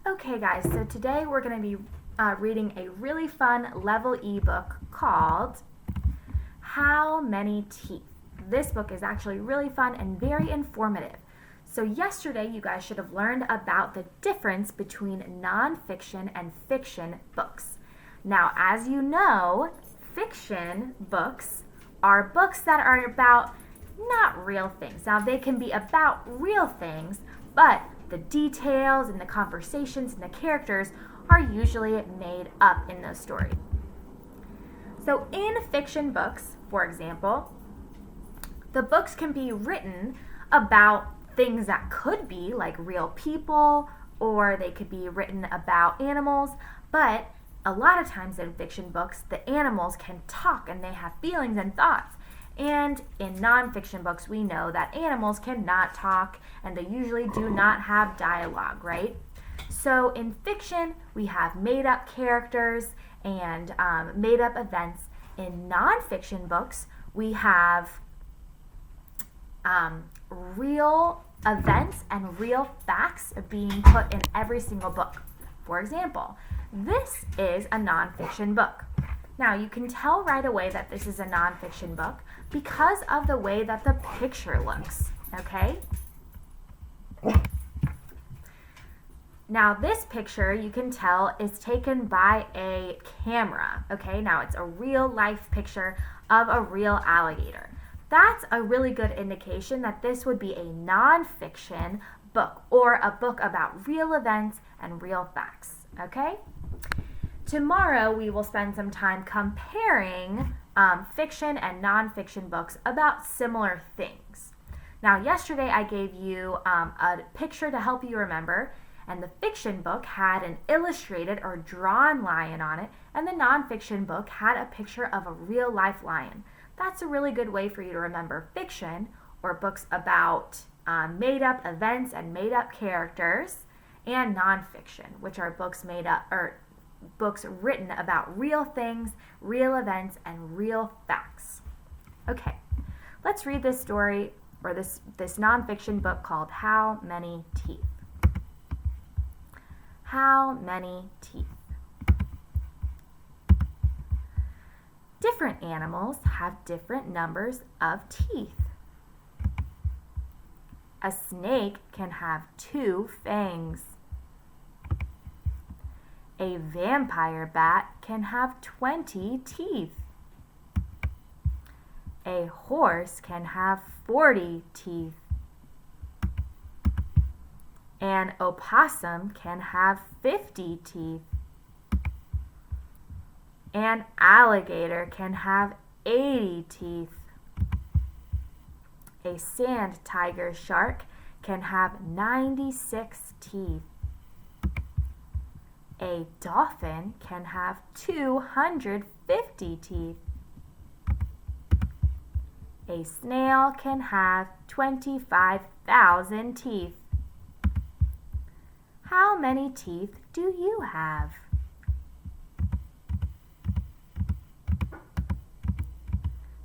Okay guys, so today we're going to be reading a really fun level ebook called How Many Teeth? This book is actually really fun and very informative. So yesterday you guys should have learned about the difference between nonfiction and fiction books. Now as you know, fiction books are books that are about not real things. Now they can be about real things, but the details and the conversations and the characters are usually made up in those stories. So in fiction books, for example, the books can be written about things that could be like real people, or they could be written about animals, but a lot of times in fiction books, the animals can talk and they have feelings and thoughts. And in nonfiction books, we know that animals cannot talk and they usually do not have dialogue, right? So in fiction, we have made-up characters and made-up events. In nonfiction books, we have real events and real facts being put in every single book. For example, this is a nonfiction book. Now, you can tell right away that this is a nonfiction book because of the way that the picture looks, okay? Now, this picture, you can tell, is taken by a camera, okay? Now, it's a real-life picture of a real alligator. That's a really good indication that this would be a nonfiction book or a book about real events and real facts, okay? Tomorrow, we will spend some time comparing fiction and nonfiction books about similar things. Now, yesterday I gave you a picture to help you remember, and the fiction book had an illustrated or drawn lion on it, and the nonfiction book had a picture of a real-life lion. That's a really good way for you to remember fiction, or books about made-up events and made-up characters, and nonfiction, which are books made up or books written about real things, real events, and real facts. Okay, let's read this story or this nonfiction book called How Many Teeth? How many teeth? Different animals have different numbers of teeth. A snake can have 2 fangs. A vampire bat can have 20 teeth. A horse can have 40 teeth. An opossum can have 50 teeth. An alligator can have 80 teeth. A sand tiger shark can have 96 teeth. A dolphin can have 250 teeth. A snail can have 25,000 teeth. How many teeth do you have?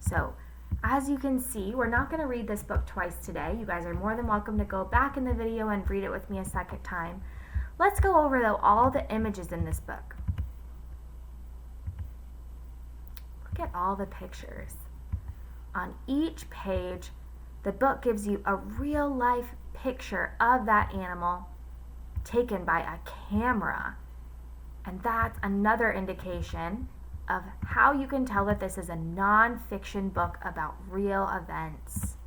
So, as you can see, we're not going to read this book twice today. You guys are more than welcome to go back in the video and read it with me a second time. Let's go over, though, all the images in this book. Look at all the pictures. On each page, the book gives you a real-life picture of that animal taken by a camera. And that's another indication of how you can tell that this is a nonfiction book about real events.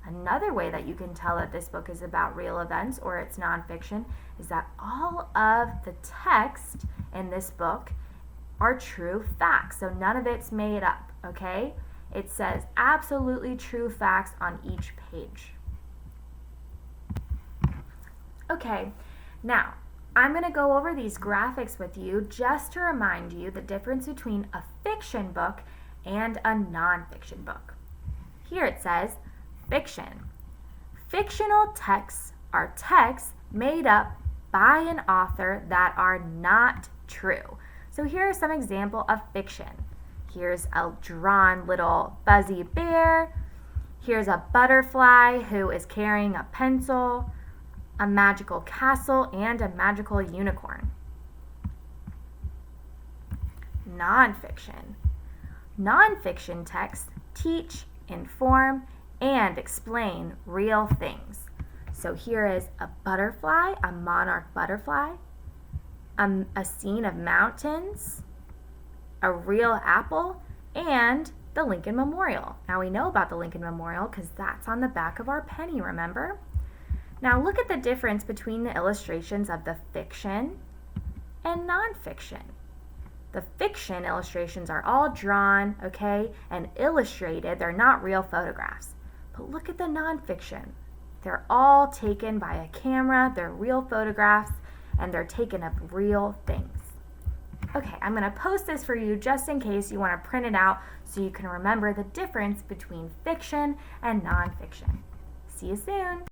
Another way that you can tell that this book is about real events or it's nonfiction is that all of the text in this book are true facts. So none of it's made up, okay? It says absolutely true facts on each page. Okay, now I'm going to go over these graphics with you just to remind you the difference between a fiction book and a nonfiction book. Here it says, fiction. Fictional texts are texts made up by an author that are not true. So here are some examples of fiction. Here's a drawn little fuzzy bear. Here's a butterfly who is carrying a pencil, a magical castle, and a magical unicorn. Nonfiction. Nonfiction texts teach, inform, and explain real things. So here is a butterfly, a monarch butterfly, a scene of mountains, a real apple, and the Lincoln Memorial. Now we know about the Lincoln Memorial because that's on the back of our penny, remember? Now look at the difference between the illustrations of the fiction and nonfiction. The fiction illustrations are all drawn, okay, and illustrated. They're not real photographs. But look at the nonfiction. They're all taken by a camera. They're real photographs, and they're taken of real things. Okay, I'm going to post this for you just in case you want to print it out so you can remember the difference between fiction and nonfiction. See you soon.